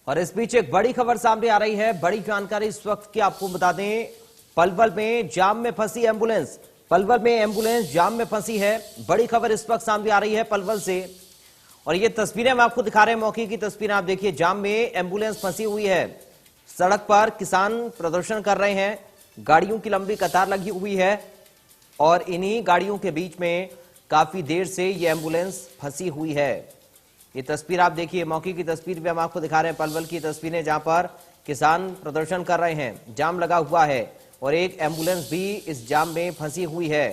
और इस बीच एक बड़ी खबर सामने आ रही है। बड़ी जानकारी इस वक्त की आपको बता दें, पलवल में जाम में फंसी एम्बुलेंस। पलवल में एम्बुलेंस जाम में फंसी है। बड़ी खबर इस वक्त सामने आ रही है पलवल से, और ये तस्वीरें हम आपको दिखा रहे हैं, मौके की तस्वीरें आप देखिए। जाम में एम्बुलेंस फंसी हुई है। सड़क पर किसान प्रदर्शन कर रहे हैं, गाड़ियों की लंबी कतार लगी हुई है और इन्हीं गाड़ियों के बीच में काफी देर से ये एम्बुलेंस फंसी हुई है। ये तस्वीर आप देखिए, मौके की तस्वीर भी हम आपको दिखा रहे हैं, पलवल की तस्वीरें जहां पर किसान प्रदर्शन कर रहे हैं, जाम लगा हुआ है और एक एम्बुलेंस भी इस जाम में फंसी हुई है।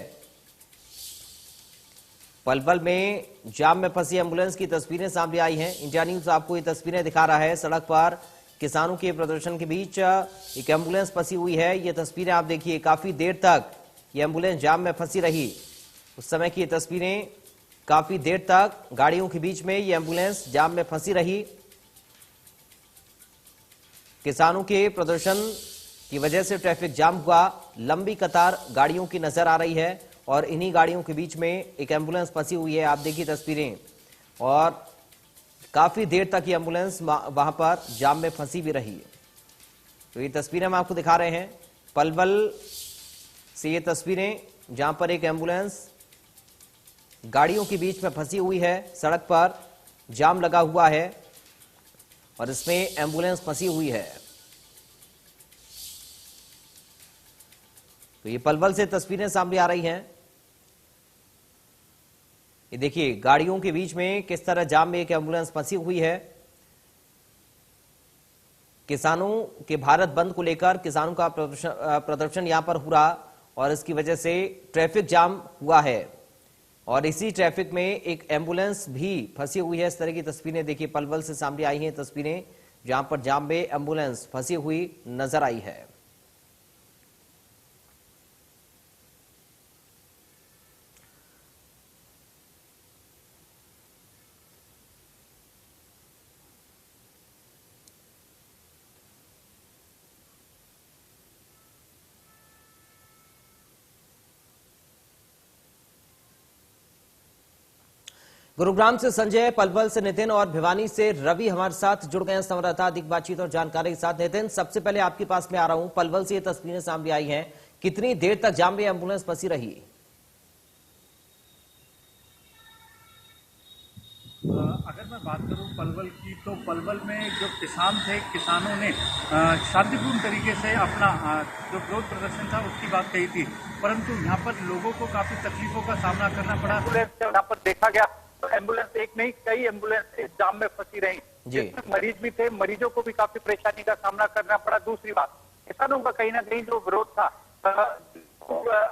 पलवल में जाम में फंसी एम्बुलेंस की तस्वीरें सामने आई हैं। इंडिया न्यूज आपको ये तस्वीरें दिखा रहा है। सड़क पर किसानों के प्रदर्शन के बीच एक एम्बुलेंस फंसी हुई है। ये तस्वीरें आप देखिए, काफी देर तक ये एम्बुलेंस जाम में फंसी रही। उस समय की ये तस्वीरें, काफी देर तक गाड़ियों के बीच में ये एम्बुलेंस जाम में फंसी रही। किसानों के प्रदर्शन की वजह से ट्रैफिक जाम हुआ। लंबी कतार गाड़ियों की नजर आ रही है और इन्हीं गाड़ियों के बीच में एक एम्बुलेंस फंसी हुई है। आप देखिए तस्वीरें, और काफी देर तक ये एम्बुलेंस वहां पर जाम में फंसी भी रही। तो ये तस्वीरें हम आपको दिखा रहे हैं पलवल से, ये तस्वीरें जहां पर एक एम्बुलेंस गाड़ियों के बीच में फंसी हुई है। सड़क पर जाम लगा हुआ है और इसमें एम्बुलेंस फंसी हुई है। तो ये पलवल से तस्वीरें सामने आ रही हैं। ये देखिए, गाड़ियों के बीच में किस तरह जाम में एक एम्बुलेंस फंसी हुई है। किसानों के भारत बंद को लेकर किसानों का प्रदर्शन यहां पर हुआ और इसकी वजह से ट्रैफिक जाम हुआ है और इसी ट्रैफिक में एक एम्बुलेंस भी फंसी हुई है। इस तरह की तस्वीरें देखिए, पलवल से सामने आई हैं तस्वीरें जहां पर जाम में एम्बुलेंस फंसी हुई नजर आई है। गुरुग्राम से संजय, पलवल से नितिन और भिवानी से रवि हमारे साथ जुड़ गए हैं संवाददाता। अधिक बातचीत और जानकारी के साथ नितिन, सबसे पहले आपके पास में आ रहा हूं। पलवल से ये तस्वीरें सामने आई हैं, कितनी देर तक जाम में एम्बुलेंस फंसी रही? अगर मैं बात करूं पलवल की, तो पलवल में जो किसान थे, किसानों ने शांतिपूर्ण तरीके से अपना जो विरोध प्रदर्शन था उसकी बात कही थी, परंतु यहाँ पर लोगों को काफी तकलीफों का सामना करना पड़ा। एम्बुलेंस यहाँ पर देखा गया तो एम्बुलेंस एक नहीं, कई एम्बुलेंस इस जाम में फंसी रही, जिसमें मरीज भी थे, मरीजों को भी काफी परेशानी का सामना करना पड़ा। दूसरी बात, किसानों का कहीं ना कहीं जो विरोध था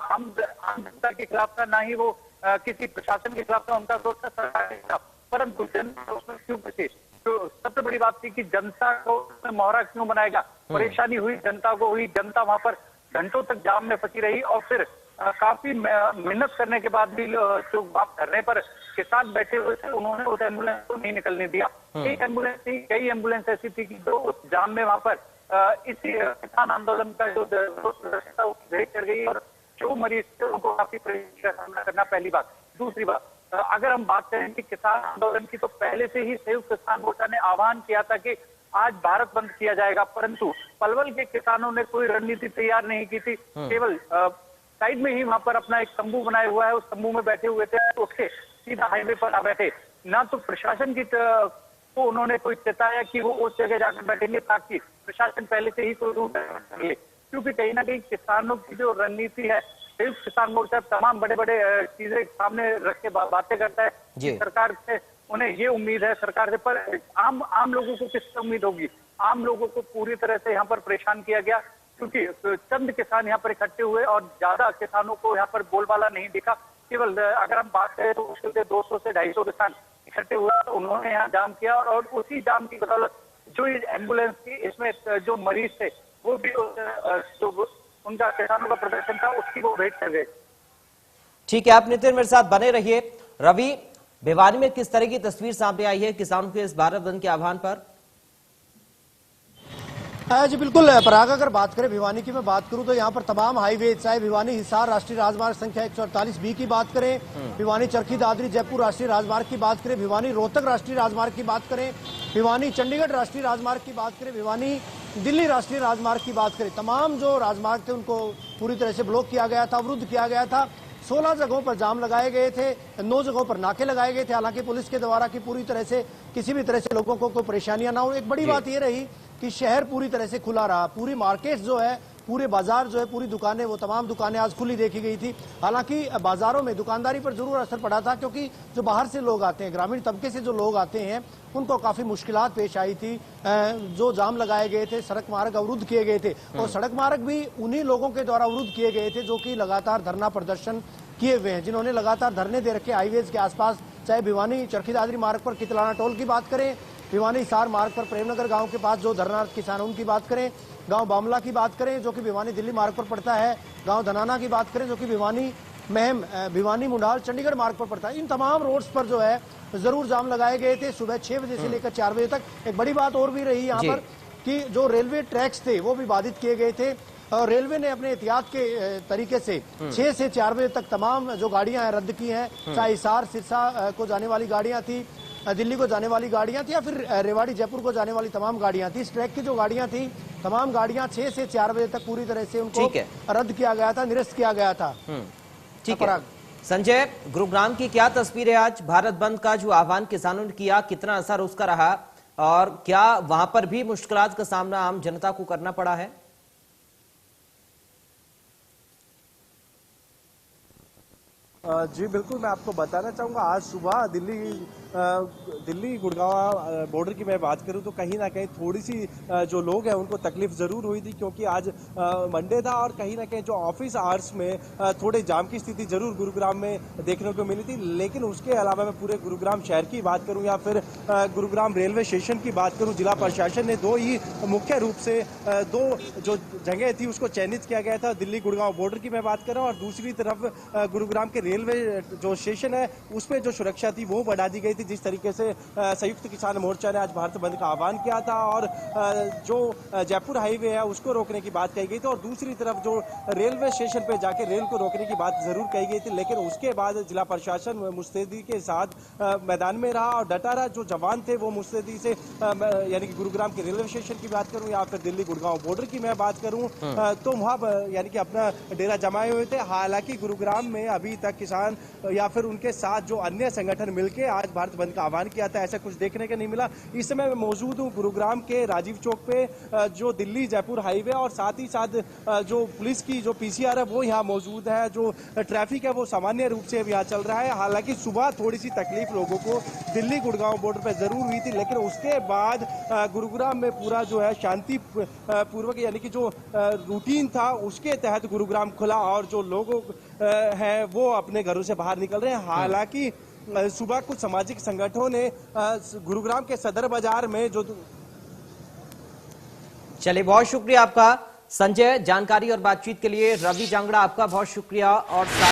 आम जनता के खिलाफ था, ना ही वो किसी प्रशासन के खिलाफ था, उनका विरोध था सरकार के खिलाफ, परंतु जनता उसमें क्यों फंसी? तो सबसे बड़ी बात थी कि जनता को मोहरा क्यों बनाएगा। परेशानी हुई, जनता को हुई, जनता वहां पर घंटों तक जाम में फंसी रही और फिर काफी मेहनत करने के बाद भी जो धरने पर किसान बैठे हुए थे, उन्होंने उस एम्बुलेंस को नहीं निकलने दिया। एक एम्बुलेंस थी, कई एम्बुलेंस ऐसी थी कि जो उस जाम में वहां पर इसी किसान आंदोलन का जो प्रदर्शन था उसकी भेंट कर गई और जो मरीज थे उनको काफी परेशानी का सामना करना, पहली बात। दूसरी बात, अगर हम बात करें कि किसान आंदोलन की, तो पहले से ही संयुक्त किसान मोर्चा ने आह्वान किया था कि आज भारत बंद किया जाएगा, परंतु पलवल के किसानों ने कोई रणनीति तैयार नहीं की थी। केवल साइड में ही वहां पर अपना एक तंबू बनाया हुआ है, उस तंबू में बैठे हुए थे, उसके सीधा हाईवे पर आ बैठे। ना तो प्रशासन की को उन्होंने कोई चेताया कि वो उस जगह जाकर बैठेंगे ताकि प्रशासन पहले से ही कोई रूट ले, क्योंकि कहीं ना कहीं किसानों की जो रणनीति है, संयुक्त किसान मोर्चा तमाम बड़े बड़े चीजें सामने रख के बातें करता है कि सरकार से उन्हें ये उम्मीद है सरकार से, पर आम लोगों को किससे उम्मीद होगी? आम लोगों को पूरी तरह से यहाँ पर परेशान किया गया, क्योंकि चंद किसान यहाँ पर इकट्ठे हुए और ज्यादा किसानों को यहाँ पर बोलबाला नहीं दिखा। केवल अगर हम बात करें तो मुश्किल से 200 से 250 किसान इकट्ठे हुए, तो उन्होंने यहाँ जाम किया और उसी जाम की बदौलत जो एम्बुलेंस थी, इसमें जो मरीज थे वो भी जो उनका किसानों का प्रदर्शन था उसकी वो भेंट कर गए। ठीक है, आप नितिन मेरे साथ बने रहिए। रवि, भिवानी में किस तरह की तस्वीर सामने आई है किसानों के इस भारत बंद के आह्वान पर? जी बिल्कुल पराग, अगर बात करें भिवानी की मैं बात करूं तो यहाँ पर तमाम हाईवे, चाहे भिवानी हिसार राष्ट्रीय राजमार्ग संख्या 148B की बात करें, भिवानी चरखी दादरी जयपुर राष्ट्रीय राजमार्ग की बात करें, भिवानी रोहतक राष्ट्रीय राजमार्ग की बात करें, भिवानी चंडीगढ़ राष्ट्रीय राजमार्ग की बात करें, भिवानी दिल्ली राष्ट्रीय राजमार्ग की बात करें, तमाम जो राजमार्ग थे उनको पूरी तरह से ब्लॉक किया गया था, अवरुद्ध किया गया था। 16 जगहों पर जाम लगाए गए थे, 9 जगहों पर नाके लगाए गए थे, हालांकि पुलिस के द्वारा की पूरी तरह से किसी भी तरह से लोगों को कोई परेशानियां ना हो। एक बड़ी बात यह रही कि शहर पूरी तरह से खुला रहा, पूरी मार्केट जो है, पूरे बाजार जो है, पूरी दुकानें, वो तमाम दुकानें आज खुली देखी गई थी। हालांकि बाजारों में दुकानदारी पर जरूर असर पड़ा था, क्योंकि जो बाहर से लोग आते हैं, ग्रामीण तबके से जो लोग आते हैं, उनको काफी मुश्किलात पेश आई थी। जो जाम लगाए गए थे, सड़क मार्ग अवरुद्ध किए गए थे, और सड़क मार्ग भी उन्हीं लोगों के द्वारा अवरुद्ध किए गए थे जो कि लगातार धरना प्रदर्शन किए हुए हैं, जिन्होंने लगातार धरने दे रखे हाईवेज के आसपास। चाहे भिवानी चरखी दादरी मार्ग पर कितलाना टोल की बात करें, भिवानी हिसार मार्ग पर प्रेमनगर गांव के पास जो धरनारत किसान उनकी बात करें, गांव बामला की बात करें जो कि भिवानी दिल्ली मार्ग पर पड़ता है, गांव धनाना की बात करें जो कि भिवानी महम भिवानी मुंडाल चंडीगढ़ मार्ग पर पड़ता है। इन तमाम रोड्स पर जो है जरूर जाम लगाए गए थे सुबह 6 बजे से लेकर 4 बजे तक। एक बड़ी बात और भी रही यहाँ पर कि जो रेलवे ट्रैक्स थे वो भी बाधित किए गए थे, और रेलवे ने अपने एहतियात के तरीके से 6 से 4 बजे तक तमाम जो गाड़ियां हैं रद्द की हैं। चाहे हिसार सिरसा को जाने वाली गाड़ियां थी, दिल्ली को जाने वाली गाड़ियां थी, या फिर रेवाड़ी जयपुर को जाने वाली तमाम गाड़ियां थी। इस ट्रैक की जो गाड़ियां थी, तमाम गाड़ियां 6 से 4 बजे तक पूरी तरह से उनको रद्द किया गया था, निरस्त किया गया था। ठीक है संजय, गुरुग्राम की क्या तस्वीर है आज? भारत बंद का जो आह्वान किसानों ने किया, कितना असर उसका रहा, और क्या वहां पर भी मुश्किलात का सामना आम जनता को करना पड़ा है? जी बिल्कुल, मैं आपको बताना चाहूँगा, आज सुबह दिल्ली गुड़गांव बॉर्डर की मैं बात करूं तो कहीं ना कहीं थोड़ी सी जो लोग हैं उनको तकलीफ ज़रूर हुई थी, क्योंकि आज मंडे था और कहीं ना कहीं जो ऑफिस आवर्स में थोड़े जाम की स्थिति ज़रूर गुरुग्राम में देखने को मिली थी। लेकिन उसके अलावा मैं पूरे गुरुग्राम शहर की बात करूं या फिर गुरुग्राम रेलवे स्टेशन की बात करूं, जिला प्रशासन ने दो ही मुख्य रूप से दो जो जगह थी उसको चयनित किया गया था। दिल्ली गुड़गांव बॉर्डर की मैं बात कर रहा हूँ, और दूसरी तरफ गुरुग्राम के रेलवे जो स्टेशन है उसमें जो सुरक्षा थी वो बढ़ा दी गई थी। जिस तरीके से संयुक्त किसान मोर्चा ने आज भारत बंद का आह्वान किया था, और जो जयपुर हाईवे है उसको रोकने की बात कही गई थी, और दूसरी तरफ जो रेलवे स्टेशन पे जाके रेल को रोकने की बात जरूर कही गई थी। लेकिन उसके बाद जिला प्रशासन मुस्तैदी के साथ मैदान में रहा और डटा रहा। जो जवान थे वो मुस्तैदी से, यानी कि गुरुग्राम के रेलवे स्टेशन की बात करूं या फिर दिल्ली गुड़गांव बॉर्डर की मैं बात करूं, तो वहां यानी कि अपना डेरा जमाए हुए थे। हालांकि गुरुग्राम में अभी तक किसान या फिर उनके साथ जो अन्य संगठन मिलकर आज भारत बंद का आह्वान किया था, ऐसा कुछ देखने का नहीं मिला। इस समय मैं मौजूद हूं गुरुग्राम के राजीव चौक पे, जो दिल्ली जयपुर हाईवे, और साथ ही साथ जो पुलिस की जो पीसीआर है वो यहाँ मौजूद है। जो ट्रैफिक है वो सामान्य रूप से अब यहाँ चल रहा है। हालांकि सुबह थोड़ी सी तकलीफ लोगों को दिल्ली गुड़गांव बॉर्डर पर जरूर हुई थी, लेकिन उसके बाद गुरुग्राम में पूरा जो है शांति पूर्वक, यानी कि जो रूटीन था उसके तहत गुरुग्राम खुला, और जो लोगों हैं वो अपने घरों से बाहर निकल रहे हैं। हालांकि सुबह कुछ सामाजिक संगठनों ने गुरुग्राम के सदर बाजार में जो चलिए, बहुत शुक्रिया आपका संजय, जानकारी और बातचीत के लिए। रवि जांगड़ा आपका बहुत शुक्रिया। और